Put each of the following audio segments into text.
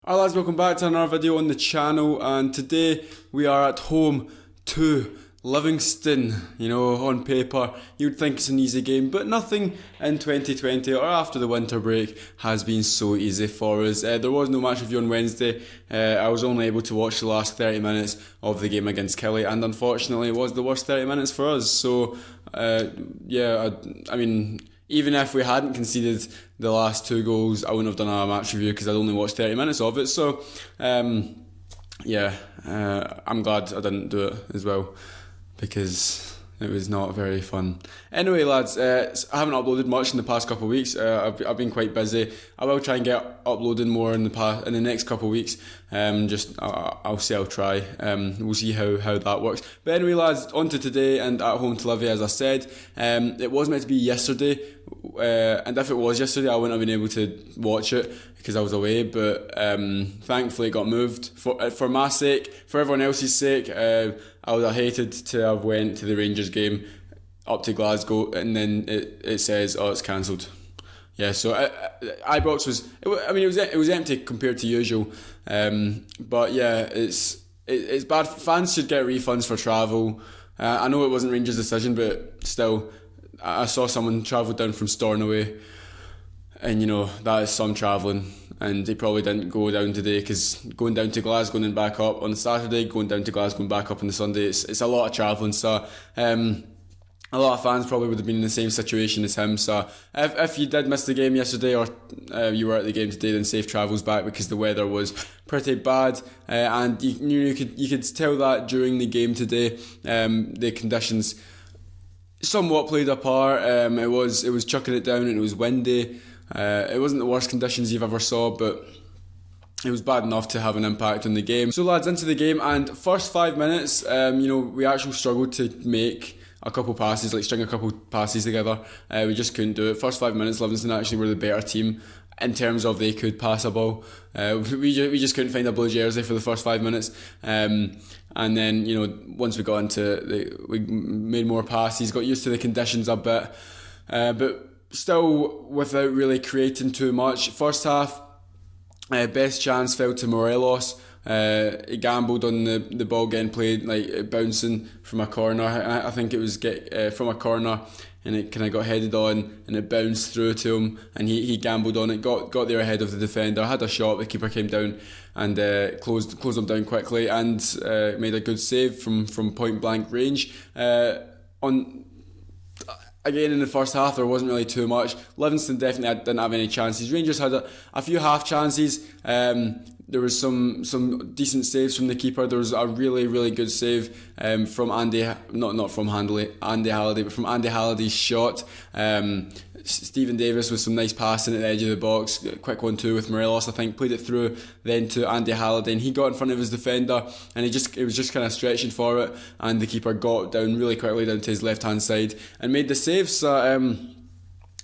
Alright lads, welcome back to another video on the channel, and today we are at home to Livingston. You know, on paper you'd think it's an easy game, but nothing in 2020 or after the winter break has been so easy for us. There was no match review on Wednesday. I was only able to watch the last 30 minutes of the game against Kelly, and unfortunately it was the worst 30 minutes for us. So yeah, I mean, even if we hadn't conceded the last two goals, I wouldn't have done a match review because I'd only watched 30 minutes of it. So yeah, I'm glad I didn't do it as well, because it was not very fun. Anyway lads, I haven't uploaded much in the past couple of weeks. I've been quite busy. I will try and get uploading more in the next couple of weeks. I'll say I'll try. We'll see how that works. But anyway lads, on to today and at home to Livy, as I said. It was meant to be yesterday, and if it was yesterday I wouldn't have been able to watch it because I was away, but thankfully it got moved. For my sake, for everyone else's sake, I would have hated to have went to the Rangers game up to Glasgow and then it says, oh, it's cancelled. Yeah, so Ibrox it was empty compared to usual, but yeah, it's bad. Fans should get refunds for travel. I know it wasn't Rangers' decision, but still, I saw someone travel down from Stornoway, and you know, that is some travelling, and they probably didn't go down today, because going down to Glasgow and then back up on the Saturday, going down to Glasgow and back up on the Sunday, it's a lot of travelling. So a lot of fans probably would have been in the same situation as him. So if you did miss the game yesterday, or you were at the game today, then safe travels back, because the weather was pretty bad, and you could tell that during the game today. The conditions somewhat played a part. It was chucking it down and it was windy. It wasn't the worst conditions you've ever saw, but it was bad enough to have an impact on the game. So lads, into the game, and first 5 minutes, you know, we actually struggled to make a couple passes, like string a couple passes together. We just couldn't do it. First 5 minutes, Livingston actually were the better team in terms of they could pass a ball. We just couldn't find a blue jersey for the first 5 minutes. And then, you know, once we got into we made more passes, got used to the conditions a bit, but still without really creating too much. First half, best chance fell to Morelos. He gambled on the ball getting played, like bouncing from a corner. I think it was from a corner, and it kind of got headed on and it bounced through to him, and he gambled on it, got there ahead of the defender, had a shot, the keeper came down and closed him down quickly, and made a good save from point blank range. Again, in the first half, there wasn't really too much. Livingston definitely didn't have any chances. Rangers had a few half chances. There was some decent saves from the keeper. There was a really, really good save from Andy Halliday, but from Andy Halliday's shot. Stephen Davis with some nice passing at the edge of the box, quick 1-2 with Morelos, I think, played it through then to Andy Halliday, and he got in front of his defender, and it was just kind of stretching for it, and the keeper got down really quickly down to his left hand side and made the save. So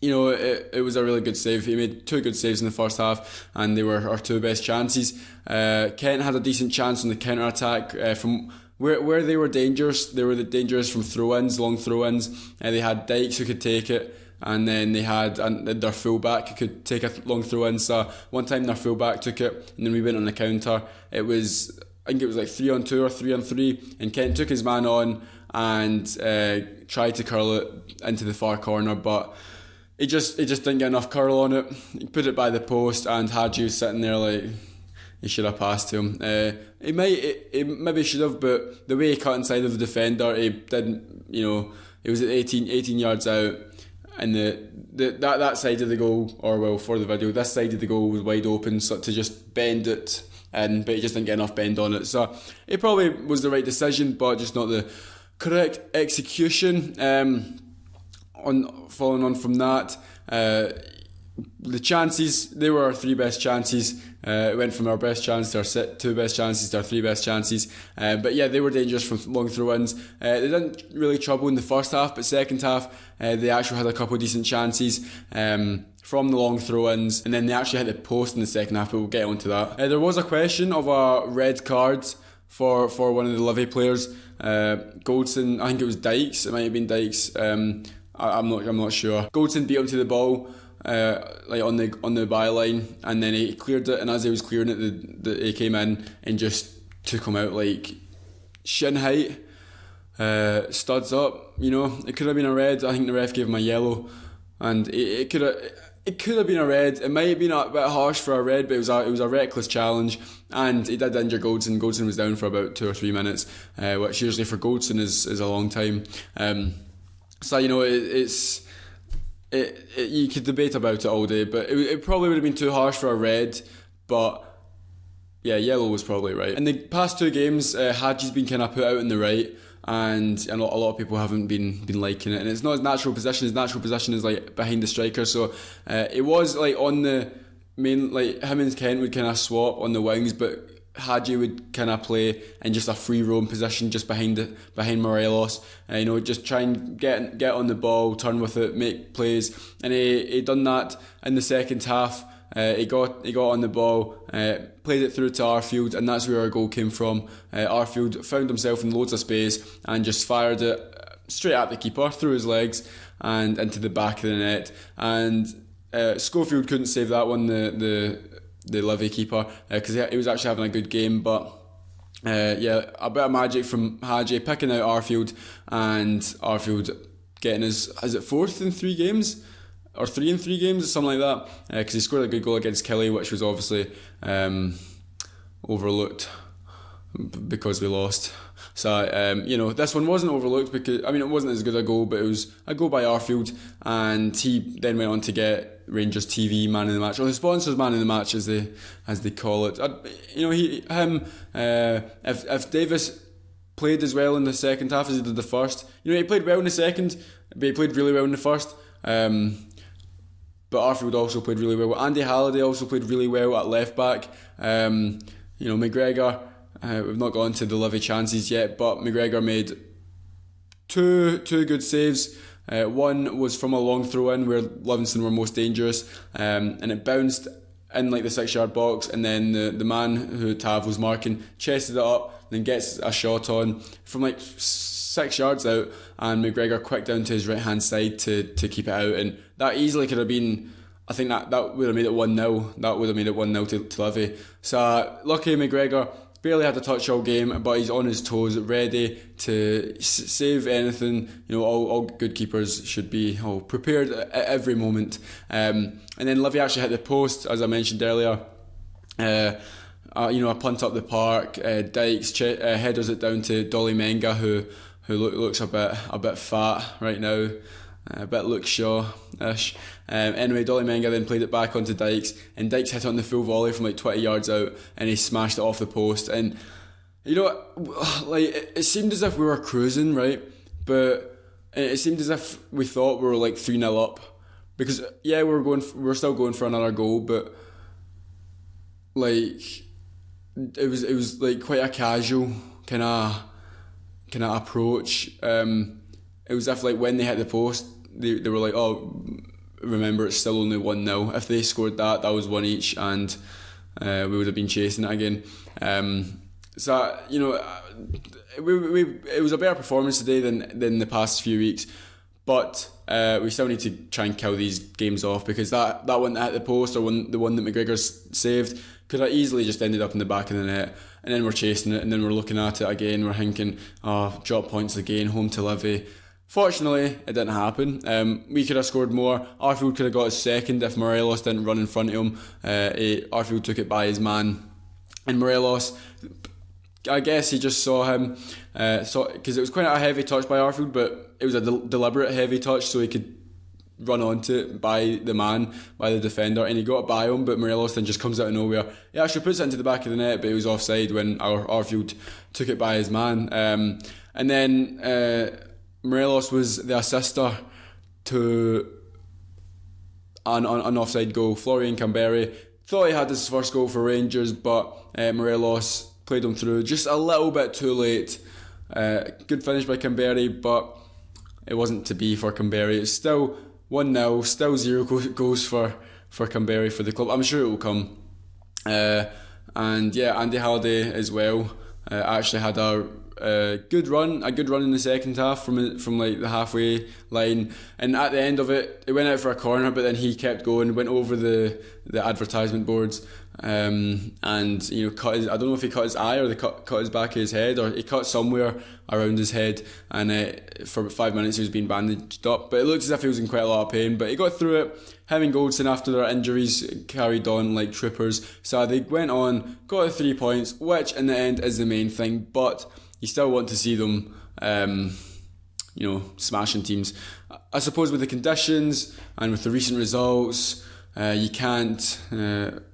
you know, it was a really good save. He made two good saves in the first half, and they were our two best chances. Kent had a decent chance on the counter attack from where they were dangerous. They were dangerous from throw-ins, long throw-ins. They had Dykes who could take it, and then they had their fullback who could take a long throw-in. So one time their fullback took it, and then we went on the counter. I think it was like 3-on-2 or 3-on-3, and Kent took his man on and tried to curl it into the far corner, but he just didn't get enough curl on it. He put it by the post, and Hadju sitting there like he should have passed to him. He maybe should have, but the way he cut inside of the defender, he didn't. You know, he was at 18 yards out, and that side of the goal, or well, for the video, this side of the goal was wide open, so to just bend it in, but he just didn't get enough bend on it. So it probably was the right decision, but just not the correct execution. Following on from that, the chances, they were our three best chances. It went from our best chance to our two best chances to our three best chances. But yeah, they were dangerous from long throw-ins. They didn't really trouble in the first half, but second half they actually had a couple of decent chances from the long throw-ins, and then they actually hit the post in the second half, but we'll get onto that. There was a question of a red card for one of the Livy players. Goldson, I think it was Dykes, it might have been Dykes. I'm not sure. Goldson beat him to the ball, like on the byline, and then he cleared it, and as he was clearing it, he came in and just took him out like shin height, studs up. It could have been a red. I think the ref gave him a yellow, and it could have been a red. It might have been a bit harsh for a red, but it was a reckless challenge, and he did injure Goldson. Goldson was down for about 2 or 3 minutes, which usually for Goldson is a long time. So you could debate about it all day, but it probably would have been too harsh for a red. But yeah, yellow was probably right. In the past 2 games, Hadji's been kind of put out in the right, and a lot of people haven't been liking it. And it's not his natural position. His natural position is like behind the striker. So it was like on the main, like him and Kent would kind of swap on the wings, but Hadji would kind of play in just a free roam position just behind Morelos. Just try and get on the ball, turn with it, make plays, and he done that in the second half. He got on the ball, played it through to Arfield, and that's where our goal came from. Arfield found himself in loads of space and just fired it straight at the keeper through his legs and into the back of the net. And Schofield couldn't save that one, the Livy keeper, because he was actually having a good game. But a bit of magic from Hadji picking out Arfield, and Arfield getting his, is it 4th in 3 games? Or 3 in 3 games, something like that, because he scored a good goal against Kelly, which was obviously overlooked because we lost. So this one wasn't overlooked because it wasn't as good a goal, but it was a goal by Arfield, and he then went on to get Rangers TV man of the match, or the sponsors man of the match as they call it. If Davis played as well in the second half as he did the first, he played well in the second, but he played really well in the first. But Arfield also played really well. Andy Halliday also played really well at left back. McGregor, we've not gone to the Livy chances yet, but McGregor made two good saves. One was from a long throw in where Livingston were most dangerous, and it bounced in like the 6-yard box, and then the man who Tav was marking chested it up, then gets a shot on from like 6 yards out, and McGregor quick down to his right hand side to keep it out, and that easily could have been, I think that would have made it 1-0. That would have made it 1-0 to Livy. So lucky McGregor barely had a touch all game, but he's on his toes, ready to save anything. All good keepers should be prepared at every moment. And then Livy actually hit the post, as I mentioned earlier. A punt up the park. Dykes headers it down to Dolly Menga, who looks a bit fat right now. A bit Luke Shaw-ish. Anyway, Dolly Menga then played it back onto Dykes, and Dykes hit it on the full volley from like 20 yards out, and he smashed it off the post. And it seemed as if we were cruising, right? But it seemed as if we thought we were like 3-0 up, because we're still going for another goal, but like it was like quite a casual kind of approach. It was as if like when they hit the post, they were like, oh, remember it's still only 1-0. If they scored that was 1 each, and we would have been chasing it again. It was a better performance today than the past few weeks, but we still need to try and kill these games off, because that one that hit the post, or the one that McGregor saved, could have easily just ended up in the back of the net, and then we're chasing it, and then we're looking at it again, we're thinking, drop points again, home to Livy. Fortunately, it didn't happen. We could have scored more. Arfield could have got his second if Morelos didn't run in front of him. Arfield took it by his man, and Morelos, I guess he just saw him, because it was quite a heavy touch by Arfield, but it was a deliberate heavy touch, so he could run onto it by the defender, and he got it by him, but Morelos then just comes out of nowhere. He actually puts it into the back of the net, but it was offside when Arfield took it by his man. And then Morelos was the assister to an offside goal. Florian Camberry thought he had his first goal for Rangers, but Morelos played him through just a little bit too late. Good finish by Camberry, but it wasn't to be for Camberry. It's still 1-0, still 0 goals for Camberry for the club. I'm sure it will come. And yeah, Andy Halliday as well actually had a a good run in the second half from like the halfway line, and at the end of it, it went out for a corner, but then he kept going, went over the advertisement boards, and cut his, I don't know if he cut his eye or they cut his back of his head, or he cut somewhere around his head, and for about 5 minutes he was being bandaged up, but it looked as if he was in quite a lot of pain, but he got through it. Him and Goldson, after their injuries, carried on like troopers, so they went on, got the 3 points, which in the end is the main thing, but you still want to see them smashing teams. I suppose with the conditions and with the recent results, you can't,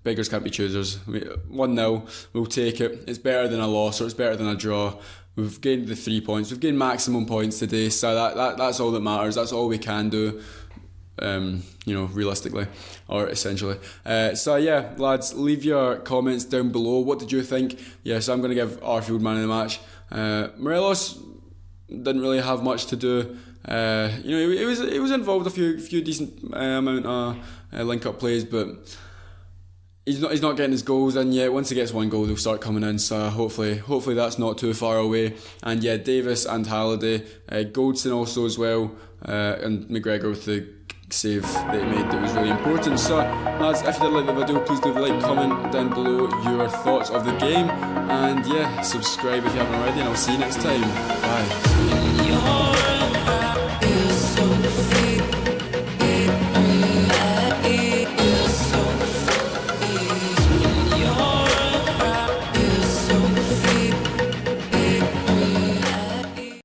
beggars can't be choosers. 1-0, we'll take it. It's better than a loss, or it's better than a draw. We've gained the 3 points. We've gained maximum points today, so that's all that matters. That's all we can do, realistically, or essentially. So yeah, lads, leave your comments down below. What did you think? So I'm going to give Arfield man of the match. Morelos didn't really have much to do. He was involved a few decent amount of link-up plays, but he's not getting his goals in yet. Once he gets one goal, they'll start coming in. So hopefully that's not too far away. And yeah, Davis and Halliday, Goldson also as well, and McGregor with the save that he made that was really important. So lads, if you did like the video, please do like, comment down below your thoughts of the game, and yeah, subscribe if you haven't already, and I'll see you next time. Bye.